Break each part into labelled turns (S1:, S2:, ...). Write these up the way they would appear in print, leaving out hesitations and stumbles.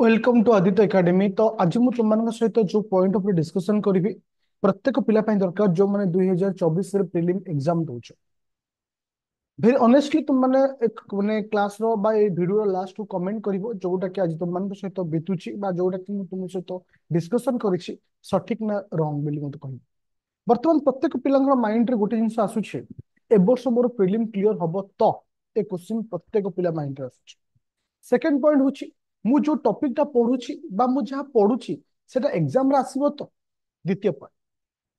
S1: Welcome to Aditya academy. तो आज मुझे तुम सहित जो पॉइंट ऑफ डिस्कशन करी प्रत्येक पिला दरकार जो मैंने 2024 प्रिलिम एग्जाम दौच भेरी ऑनेस्टली तुम मैंने एक माने क्लास रो बा ए वीडियो लास्ट को कमेंट करिवो जोटा कि आज तुम सहित बीतुची बा जोटा कि तुम सहित डिस्कशन करिछि सठिक ना रॉन्ग बोली मते कहि। वर्तमान प्रत्येक पिलांगर माइंड रे गोटे जिंस आसुछि ए वर्ष मोर प्रिलिम क्लियर हबो तो ए क्वेश्चन प्रत्येक पिला माइंड रे आसुछि। सेकेंड पॉइंट होछि मु जो टॉपिक टा पढुछि बा मु जहा पढुछि सेटा एग्जाम रे आसीबो तो। द्वितीय पॉइंट।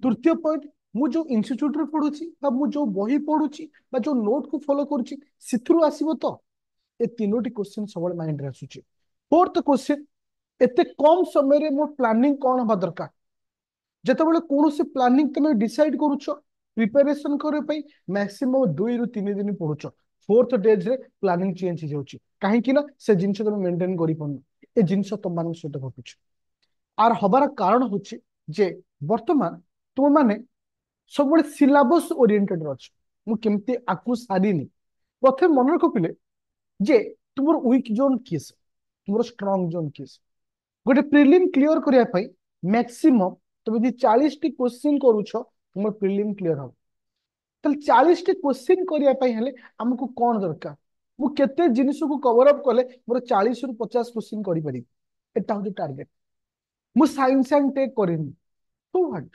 S1: तृतीय पॉइंट मु जो इंस्टीट्यूट रे पढुछि बा मु जो बही पढुछि बा जो नोट को फॉलो करूछि सिथुरु आसीबो तो। ए तीनोटी क्वेश्चन सबल माइंड रे आसुछि। फोर्थ क्वेश्चन एते कम समय रे मो प्लानिंग कोन हबा दरकार जेतेबेले कोनोसी प्लानिंग तमे डिसाइड करूछ प्रिपरेशन करे पई मैक्सिमम 2 रु 3 दिन पढुछ फोर्थ डेज रे प्लानिंग चेंज हो जाउछि काहे कि ना से जिंस तमे मेंटेन करि पन ए जिंस तुम मान सहित घटुछ। आर हबार कारण होछि जे वर्तमान तुम माने सब बड़े सिलेबस ओरिएंटेड रछ मु केमती आकु सारिनी प्रथम मन रखिले जे तुमर वीक जोन किस तुमर स्ट्रांग जोन किस गोटे प्रिलिम क्लियर करिया पई मैक्सिमम तुम यदि 40 टी क्वेश्चन करूछ तुम प्रिलिम क्लियर हो ताले 40 टी क्वेश्चन करिया पई हेले हमकु कोन दरकार मु केते जिनिस को कवर अप कले मोर 40 रु 50 क्वेश्चन करि पारि एटा हो टारगेट। मु साइंस एंड टेक करिनी तो व्हाट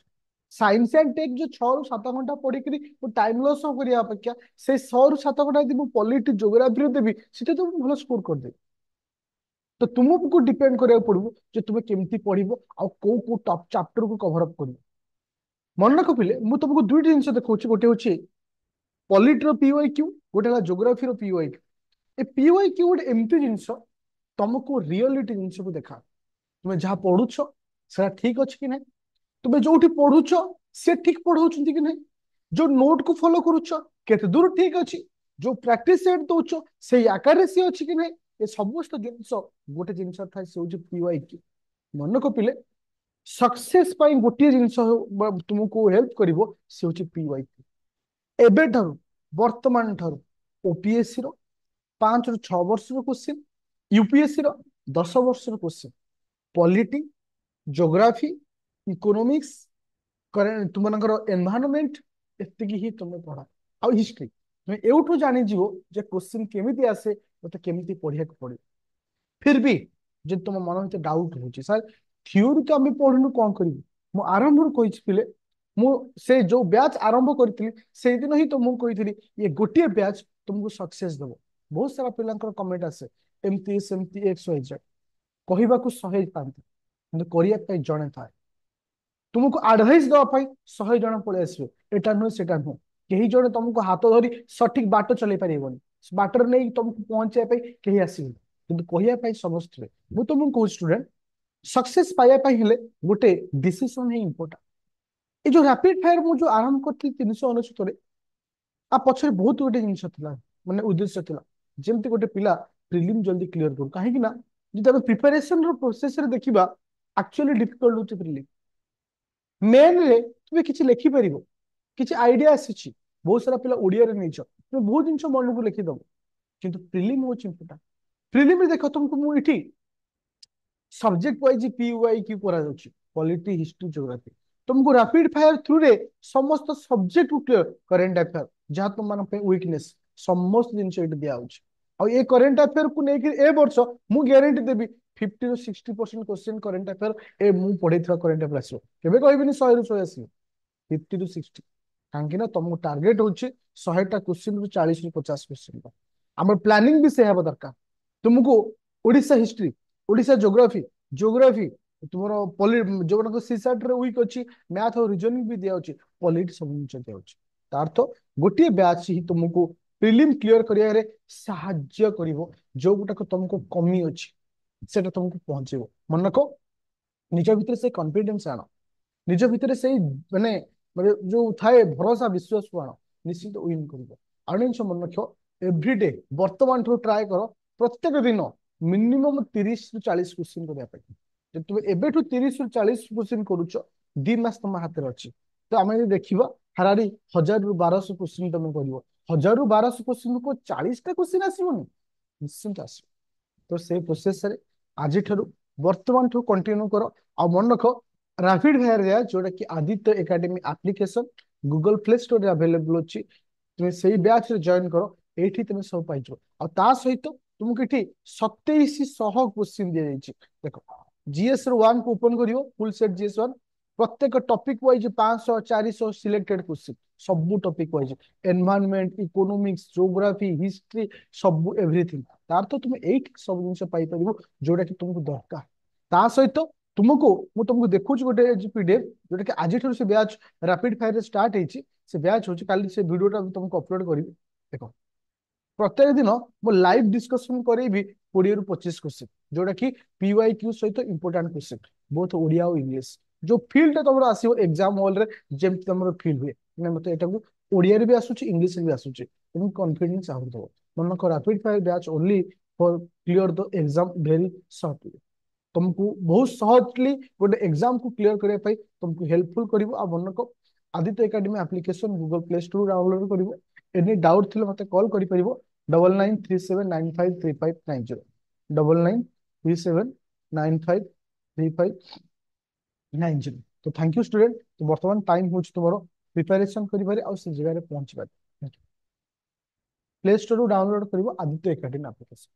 S1: साइंस एंड टेक जो 6 रु 7 घंटा पढ़ी करी मु टाइम लॉस करिया अपेक्षा से 100 रु 7 घंटा यदि मु पॉलिटी ज्योग्राफी रे देबी सेते तो भलो स्कोर कर दे। तो तुमको डिपेंड କରିବାକୁ पड़िबो जे तुमे केमती पढ़िबो आ को को टॉप चैप्टर को कवर अप करिबो। मन रख पिले मु तुमको दुईटी जिनिस देखौछि गोटे होछि पॉलिटी रो पीवाई क्यू गोटे हला ज्योग्राफी रो पीवाई क्यू। ए पीवाई क्यू गोटे एमती जिनिस तुमको रियलिटी जिनिस को देखा तुमे जहाँ पढ़ुछ सेटा ठीक अछि कि नहीं तुमे जोठी पढ़ुछ से ठीक पढ़ौछंती कि नहीं जो नोट को फॉलो करूछ केते दूर ठीक अछि जो प्रैक्टिस सेट दउछ से एक्यूरेसी अछि कि नहीं ए समस्त जिनिस गोटे जिनिस थाए से होछि पीवाई क्यू। मन को पिले सक्सेस पाई गोटे जिनिस तुमको हेल्प करिवो से होछि पीवाई क्यू। एबे ठारू वर्तमान ठारू ओपीएससी रो 5 रु 6 वर्ष रो क्वेश्चन यूपीएससी रो 10 वर्ष रो question polity geography economics current तुमनकर एनवायरनमेंट एतिकी ही तुम पढ़ा आ हिस्ट्री तुम एउठू जानि जीवो जे क्वेश्चन केमिति आसे मते केमिति पढ़िया को पड़े। फिर भी जे तुम मन में डाउट होची सर थ्योरी तो आम पढ़नु कौन करी मु आरंभ रू कहि पिले मु से जो बैच आरंभ करथिली से दिन ही तुमको कहिथिली ये गोटिए बैच तुमको सक्सेस देबो। बहुत सारा पिलांकर कमेंट आसे एमती सेमती एक्स वाई जेड कहबा को सहज पांती କିନ୍ତୁ କରିବା ପାଇଁ ଜଣେ ଥାଏ तुमको आडभाइस दवाई 100 जन पलि आसवे एटा नुह सेटा नुह केही जने तुमको हाथ धरी सठिक बाट चलै पारिबोनी बाटर नहीं तुमको पहुंचाई पे केही आसीबे किंतु कहिया पे समस्त मु तुमको कहू स्टूडेंट सक्सेस पाया पे हेले गोटे डिसीजन है इंपोर्टेंट। ए जो रैपिड फायर मु जो आरंभ करथि 399 रे आ पछरे बहुत गोटे जिंस थिला माने उद्देश्य थिला जेमति गोटे पिला प्रिलिम जल्दी क्लियर करू काहे कि ना जदि हम प्रिपरेशन रो प्रोसेस रे देखिबा एक्चुअली डिफिकल्ट होते प्रिलिम मेन रे तुमे किछि लेखि परिबो किछि आइडिया आसीछि बहुत सारा पिला ओडिया रे नैछ तुमे बहुत जिंस मन को लेखि दबो किंतु प्रिलिम होछि इंपोर्टेंट। प्रिलिम रे देखो तुमको मु इठी सब्जेक्ट वाइज पीवाई क्यू करा जाउछि पॉलिटी हिस्ट्री ज्योग्राफी तुमको रैपिड फायर थ्रू रे समस्त सब्जेक्ट को क्लियर करेंट अफेयर जहां तुम मान पे वीकनेस समस्त जिंस इट दिया होछि आ ए करेंट अफेयर को नेकी ए वर्ष मु गारंटी देबी 50 ରୁ 60% क्वेश्चन करेंट अफेयर ए मु पढैथरा करेंट अफेयर आसीबो केबे कहबिनी 100 ରୁ 100 आसीबो 50 ରୁ 60 काहेकि ना तुमको टार्गेट होछि 100 टा क्वेश्चन ରୁ 40 ରୁ 50 क्वेश्चन हमर प्लानिंग भी से हेबा दरकार तुमको Odisha history Odisha geography geography तुमरो पॉलि जो सीसाट रे वीक अछि मैथ और रीजनिंग भी दिया अछि पॉलिटी सब नीचे दिया अछि तार तो गोटे बैच ही तुमको प्रीलिम क्लियर करिया रे सहाय्य करिवो जो गुटा तुमको कमी अछि सेटा तुमको पहुंचेबो। मन रखो निज भीतर से कॉन्फिडेंस आनो निज भीतर से माने माने जो थाए भरोसा विश्वास को आनो निश्चित विन करिवो। आ निश मन रखो एवरीडे वर्तमान ठो ट्राई करो प्रत्येक दिन मिनिमम 30 ରୁ 40 क्वेश्चन करिया पे जे तुम एबेठू 30 ରୁ 40 क्वेश्चन करूछ 2 मास तुम हाथ रे अछि तो आमे जे देखिबा हारारी 1000 ରୁ 1200 क्वेश्चन तुम करिवो 1000 ରୁ 1200 क्वेश्चन को 40 टा क्वेश्चन आसीबोनी निश्चित आसीबो। तो से प्रोसेस रे आज वर्तमान ठू कंटिन्यू कर आ मन रख रैपिड फायर बैच जोटा कि Aditya Academy application Google Play store available अच्छी तुम्हें से बैच जॉइन कर ये तुम सब पाई आ सहित तुमको ये 2700 क्वेश्चन दि जाइए देख जीएस वन को ओपन करियो फुल सेट जीएस वन प्रत्येक टॉपिक वाइज 500 400 सिलेक्टेड क्वेश्चन सब topic wise environment economics geography history सब एवरीथिंग तार तो तुम एट सब जिन पाई जोटा कि तुमको दरकार ता सहित तुमको तुमको देखुच गोटे पीडीएफ जोटा कि आज से बैच रैपिड फायर स्टार्ट होती से बैच हो से वीडियोटा तुमको अपलोड करी देख प्रत्येक दिन मो लाइव डिस्कशन करेबी 20 ରୁ 25 क्वेश्चन जोटा कि पीवाईक्यू सहित इंपोर्टेंट क्वेश्चन बोथ ओडिया और इंग्लिश जो फील्ड तुम आसो एग्जाम हॉल रे जेमती तुम फील हुए मत एटा ओडिया रे भी आसुची इंग्लिश रे भी आसुची तुम कॉन्फिडेंस आहुर दो मन को rapid fire batch only for clear the exam very shortly तुमको बहुत सहजली गोटे एग्जाम को क्लियर करने पाई तुमको हेल्पफुल करिवो आ मन को Aditya Academy application Google Play Store download करिवो एनी डाउट थिले मते कॉल करि परिवो 9937953590 9937953590 तो थैंक यू स्टूडेंट तो वर्तमान टाइम हो तुम्हारो प्रिपरेशन करिबारे आ से जगह रे पहुंची बारे प्ले स्टोर डाउनलोड करिवो आदित्य एकेडमी एप्लिकेशन।